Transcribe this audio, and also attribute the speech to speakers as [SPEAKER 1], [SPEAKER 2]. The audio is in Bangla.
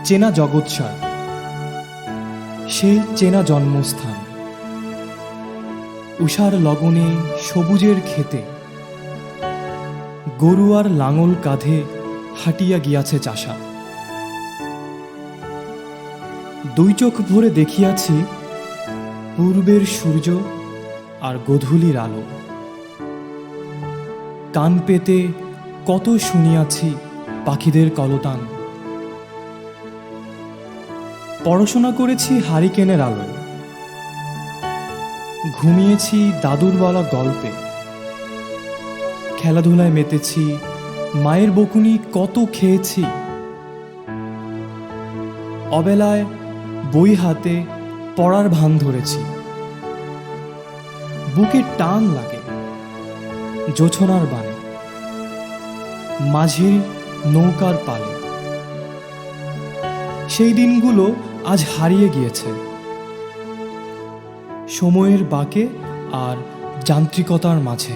[SPEAKER 1] চেনা জগৎসার, সেই চেনা জন্মস্থান। উষার লগনে সবুজের ক্ষেতে গরুয়ার লাঙল কাঁধে হাঁটিয়া গিয়াছে চাষা। দুই চোখ ভরে দেখিয়াছি পূর্বের সূর্য আর গোধূলির আলো। কান পেতে কত শুনিয়াছি পাখিদের কলতান। পড়াশোনা করেছি হারিকেনের আলোয়, ঘুমিয়েছি দাদুর বলা গল্পে, খেলাধুলায় মেতেছি, মায়ের বকুনি কত খেয়েছি। অবেলায় বই হাতে পড়ার ভান ধরেছি, বুকে টান লাগে জোছনার বানে, মাঝির নৌকার পালে। সেই দিনগুলো আজ হারিয়ে গিয়েছে সময়ের বাঁকে আর যান্ত্রিকতার মাঝে।